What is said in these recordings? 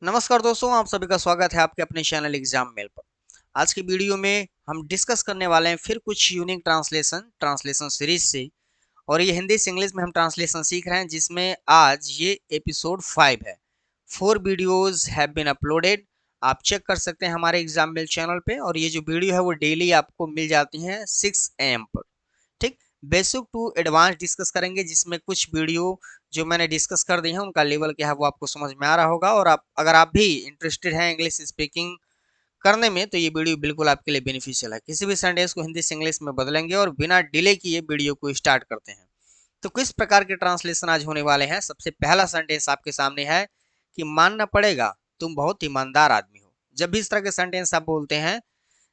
नमस्कार दोस्तों, आप सभी का स्वागत है आपके अपने चैनल एग्जाम मेल पर। आज की वीडियो में हम डिस्कस करने वाले हैं फिर कुछ यूनिक ट्रांसलेशन सीरीज से। और ये हिंदी से इंग्लिश में हम ट्रांसलेशन सीख रहे हैं, जिसमें आज ये एपिसोड 5 है। 4 वीडियोज हैव बीन अपलोडेड। आप चेक कर सकते हैं हमारे एग्जाम मेल चैनल पे। और ये जो वीडियो है वो डेली आपको मिल जाती हैं 6 AM पर। ठीक, बेसिक टू एडवांस डिस्कस करेंगे, जिसमें कुछ वीडियो जो मैंने डिस्कस कर दी है उनका लेवल क्या है वो आपको समझ में आ रहा होगा। और आप अगर आप भी इंटरेस्टेड हैं इंग्लिश स्पीकिंग करने में, तो ये वीडियो बिल्कुल आपके लिए बेनिफिशियल है। किसी भी सेंटेंस को हिंदी से इंग्लिश में बदलेंगे और बिना डिले किए वीडियो को स्टार्ट करते हैं। तो किस प्रकार के ट्रांसलेशन आज होने वाले हैं। सबसे पहला सेंटेंस आपके सामने है कि मानना पड़ेगा तुम बहुत ईमानदार आदमी हो। जब भी इस तरह के सेंटेंस आप बोलते हैं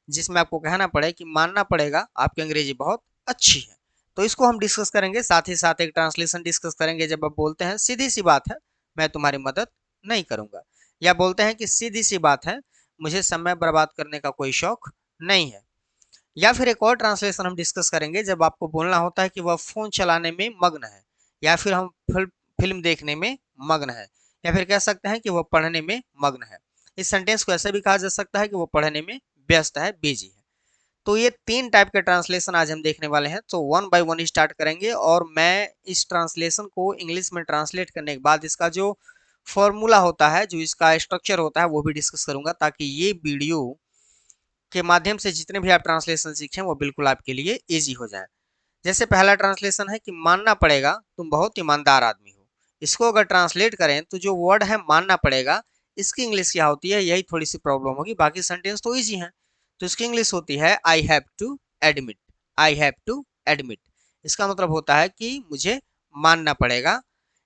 जिसमें आपको कहना पड़े कि मानना पड़ेगा आपकी अंग्रेजी बहुत अच्छी है, तो इसको हम डिस्कस करेंगे। साथ ही साथ एक ट्रांसलेशन डिस्कस करेंगे जब आप बोलते हैं सीधी सी बात है मैं तुम्हारी मदद नहीं करूंगा, या बोलते हैं कि सीधी सी बात है मुझे समय बर्बाद करने का कोई शौक नहीं है। या फिर एक और ट्रांसलेशन हम डिस्कस करेंगे जब आपको बोलना होता है कि वह फोन चलाने में मग्न है, या फिर हम फिल्म देखने में मग्न है, या फिर कह सकते हैं कि वह पढ़ने में मग्न है। इस सेंटेंस को ऐसे भी कहा जा सकता है कि वो पढ़ने में व्यस्त है, बिजी है। तो ये 3 टाइप के ट्रांसलेशन आज हम देखने वाले हैं। तो वन बाय वन स्टार्ट करेंगे, और मैं इस ट्रांसलेशन को इंग्लिश में ट्रांसलेट करने के बाद इसका जो फॉर्मूला होता है, जो इसका स्ट्रक्चर होता है, वो भी डिस्कस करूंगा, ताकि ये वीडियो के माध्यम से जितने भी आप ट्रांसलेशन सीखें वो बिल्कुल आपके लिए ईजी हो जाए। जैसे पहला ट्रांसलेशन है कि मानना पड़ेगा तुम बहुत ईमानदार आदमी हो। इसको अगर ट्रांसलेट करें तो जो वर्ड है मानना पड़ेगा, इसकी इंग्लिश क्या होती है, यही थोड़ी सी प्रॉब्लम होगी। बाकी सेंटेंस तो ईजी है। तो इसकी इंग्लिश होती है I have to admit. I have to admit, इसका मतलब होता है कि मुझे मानना पड़ेगा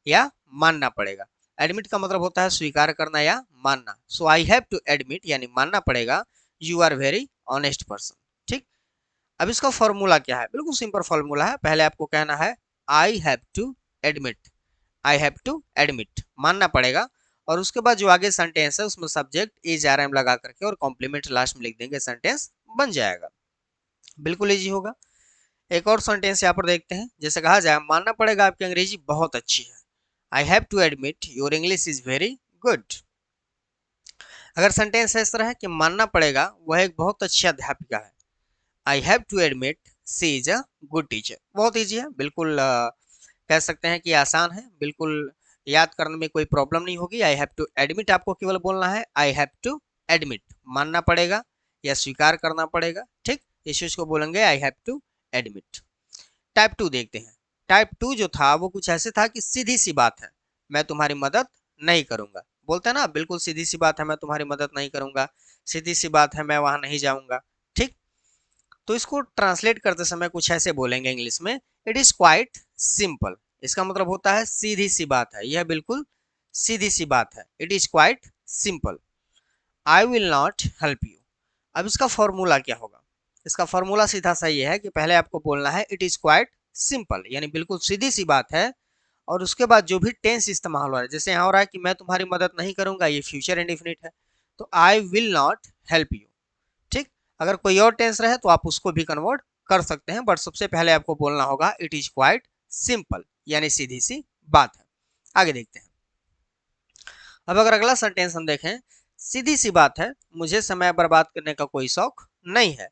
या मानना पड़ेगा। एडमिट का मतलब होता है स्वीकार करना या मानना। So I have to admit यानी मानना पड़ेगा you are very honest person. ठीक, अब इसका फॉर्मूला क्या है, बिल्कुल सिंपल फॉर्मूला है। पहले आपको कहना है I have to admit. I have to admit मानना पड़ेगा, और उसके बाद जो आगे सेंटेंस है उसमें सब्जेक्ट इज आर एम लगा करके और कॉम्प्लीमेंट लास्ट में लिख देंगे, सेंटेंस बन जाएगा। बिल्कुल इजी होगा। एक और सेंटेंस यहाँ पर देखते हैं। जैसे कहा जाए मानना पड़ेगा आपकी अंग्रेजी बहुत अच्छी है। I have to admit your English is very good. अगर सेंटेंस इस तरह है कि मानना पड़ेगा वह एक बहुत अच्छी अध्यापिका है। I have to admit she is a good teacher. बहुत ईजी है, बिल्कुल कह सकते हैं कि आसान है, बिल्कुल याद करने में कोई प्रॉब्लम नहीं होगी। आई हैव टू एडमिट आपको केवल बोलना है आई हैव टू एडमिट, मानना पड़ेगा या स्वीकार करना पड़ेगा। ठीक, इस चीज को बोलेंगे I have to admit. Type 2 देखते हैं। टाइप 2 जो था वो कुछ ऐसे था कि सीधी सी बात है मैं तुम्हारी मदद नहीं करूंगा। बोलते हैं ना, बिल्कुल सीधी सी बात है मैं तुम्हारी मदद नहीं करूंगा, सीधी सी बात है मैं वहां नहीं जाऊंगा। ठीक, तो इसको ट्रांसलेट करते समय कुछ ऐसे बोलेंगे इंग्लिश में, इट इज क्वाइट सिंपल। इसका मतलब होता है सीधी सी बात है, यह बिल्कुल सीधी सी बात है। It is quite simple. I will not help you. अब इसका फॉर्मूला क्या होगा। इसका फॉर्मूला सीधा सा ये है कि पहले आपको बोलना है इट इज क्वाइट सिंपल, यानी बिल्कुल सीधी सी बात है। और उसके बाद जो भी टेंस इस्तेमाल हो रहा है, जैसे यहाँ हो रहा है कि मैं तुम्हारी मदद नहीं करूंगा, ये फ्यूचर इंडेफिनिट है, तो I will not help you. ठीक, अगर कोई और टेंस रहे तो आप उसको भी कन्वर्ट कर सकते हैं, बट सबसे पहले आपको बोलना होगा इट इज क्वाइट सिंपल, यानी सीधी सी बात है। आगे देखते हैं। अब अगर अगला सेंटेंस हम देखें, सीधी सी बात है मुझे समय बर्बाद करने का कोई शौक नहीं है।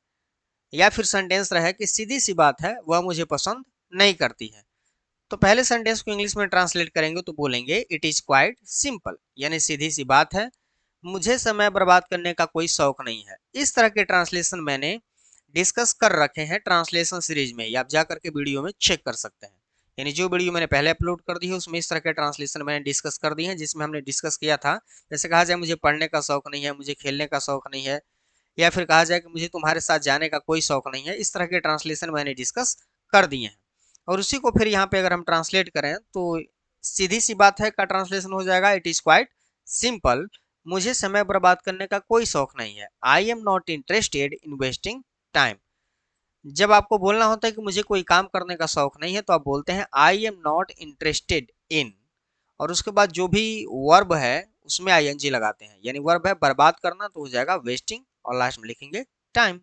या फिर सेंटेंस रहे कि सीधी सी बात है वह मुझे पसंद नहीं करती है। तो पहले सेंटेंस को इंग्लिश में ट्रांसलेट करेंगे तो बोलेंगे इट इज क्वाइट सिंपल, यानी सीधी सी बात है मुझे समय बर्बाद करने का कोई शौक नहीं है। इस तरह के ट्रांसलेशन मैंने डिस्कस कर रखे हैं ट्रांसलेशन सीरीज में, या आप जा करके वीडियो में चेक कर सकते हैं। यानी जो वीडियो मैंने पहले अपलोड कर दी है उसमें इस तरह के ट्रांसलेशन मैंने डिस्कस कर दिए हैं, जिसमें हमने डिस्कस किया था। जैसे कहा जाए मुझे पढ़ने का शौक नहीं है, मुझे खेलने का शौक नहीं है, या फिर कहा जाए कि मुझे तुम्हारे साथ जाने का कोई शौक नहीं है। इस तरह के ट्रांसलेशन मैंने डिस्कस कर दिए हैं। और उसी को फिर यहाँ पे अगर हम ट्रांसलेट करें तो सीधी सी बात है का ट्रांसलेशन हो जाएगा इट इज क्वाइट सिंपल, मुझे समय बर्बाद करने का कोई शौक नहीं है। I am not interested in wasting time. जब आपको बोलना होता है कि मुझे कोई काम करने का शौक नहीं है, तो आप बोलते हैं I am not interested in, और उसके बाद जो भी वर्ब है उसमें आईएनजी लगाते हैं, यानी वर्ब है बर्बाद करना तो हो जाएगा वेस्टिंग, और लास्ट में लिखेंगे टाइम।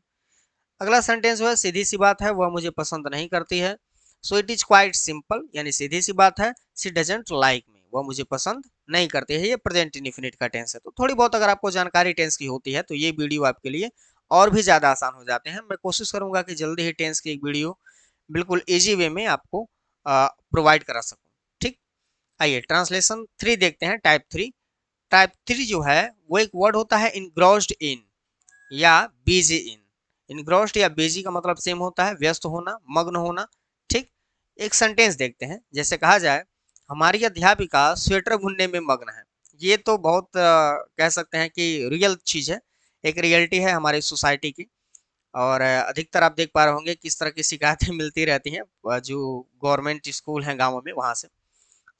अगला सेंटेंस जो है सीधी सी बात है वह मुझे पसंद नहीं करती है। So it is quite simple, यानी सीधी सी बात है शी डजंट लाइक मी, वह मुझे पसंद नहीं करते हैं, ये प्रेजेंट इंडेफिनिट का टेंस है। तो थोड़ी बहुत अगर आपको जानकारी टेंस की होती है तो ये वीडियो आपके लिए और भी ज़्यादा आसान हो जाते हैं। मैं कोशिश करूंगा कि जल्दी ही टेंस की एक वीडियो बिल्कुल इजी वे में आपको प्रोवाइड करा सकूं। ठीक, आइए ट्रांसलेशन 3 देखते हैं, टाइप 3। टाइप 3 जो है वो एक वर्ड होता है इनग्रॉस्ड इन या बिजी इन। इनग्रॉस्ड या बिजी का मतलब सेम होता है, व्यस्त होना, मग्न होना। ठीक, एक सेंटेंस देखते हैं, जैसे कहा जाए हमारी अध्यापिका स्वेटर बुनने में मग्न है। ये तो बहुत कह सकते हैं कि रियल चीज है, एक रियलिटी है हमारी सोसाइटी की। और अधिकतर आप देख पा रहे होंगे किस तरह की शिकायतें मिलती रहती हैं जो गवर्नमेंट स्कूल हैं गांवों में, वहां से।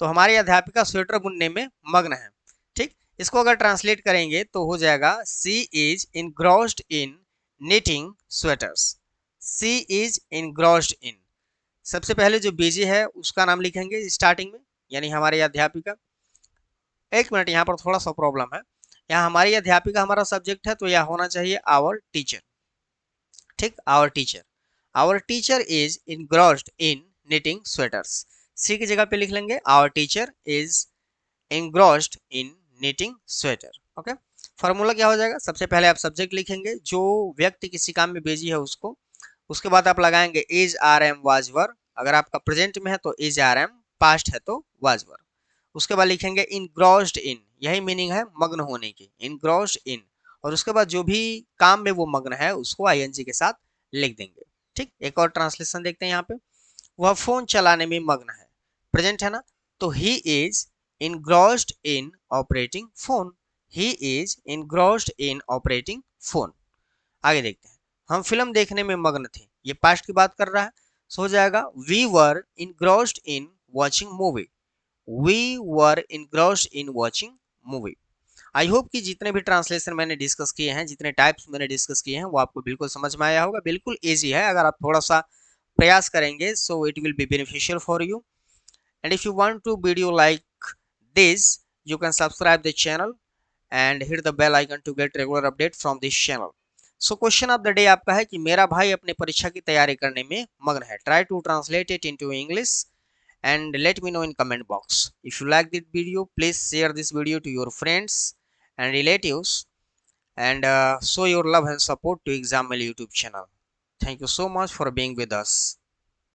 तो हमारी अध्यापिका स्वेटर बुनने में मग्न है। ठीक, इसको अगर ट्रांसलेट करेंगे तो हो जाएगा she is engrossed in knitting sweaters. She is engrossed in, सबसे पहले जो बीजी है उसका नाम लिखेंगे स्टार्टिंग में, यानी हमारी अध्यापिका। एक मिनट, यहाँ पर थोड़ा सा प्रॉब्लम है। यहाँ हमारी अध्यापिका हमारा सब्जेक्ट है, तो यह होना चाहिए आवर टीचर। ठीक, our teacher. Our teacher is engrossed in knitting sweaters. She की जगह पे लिख लेंगे our teacher is engrossed in knitting sweater। Okay, formula क्या हो जाएगा, सबसे पहले आप सब्जेक्ट लिखेंगे, जो व्यक्ति किसी काम में बिजी है उसको। उसके बाद आप लगाएंगे is are am was were, अगर आपका प्रेजेंट में है तो इज आर एम, पास्ट है तो वाज वर। उसके बाद लिखेंगे इनग्रॉस्ड इन, यही मीनिंग है मग्न होने की, इनग्रॉस्ड इन। और उसके बाद जो भी काम में वो मग्न है उसको आईएनजी के साथ लिख देंगे। ठीक, एक और ट्रांसलेशन देखते हैं यहाँ पे। वह फोन चलाने में मग्न है, प्रेजेंट है ना, तो he is engrossed in operating phone। he is engrossed in operating phone। आगे देखते हैं, हम फिल्म देखने में मग्न थे, ये पास्ट की बात कर रहा है, सो हो जाएगा we were engrossed in watching movie। we were engrossed in watching movie। I hope कि जितने भी ट्रांसलेशन मैंने डिस्कस किए हैं, जितने टाइप्स मैंने डिस्कस किए हैं, वो आपको बिल्कुल समझ में आया होगा। बिल्कुल इजी है, अगर आप थोड़ा सा प्रयास करेंगे so it will be beneficial for you. And if you want to video like this, you can subscribe the channel and hit the bell icon to get regular update from this channel। So question of the day आपका है कि मेरा भाई अपने परीक्षा की तैयारी करने में मग्न है। Try to translate it into English and let me know in comment box। If you like this video, please share this video to your friends and relatives and show your love and support to Exam Mail YouTube channel। Thank you so much for being with us।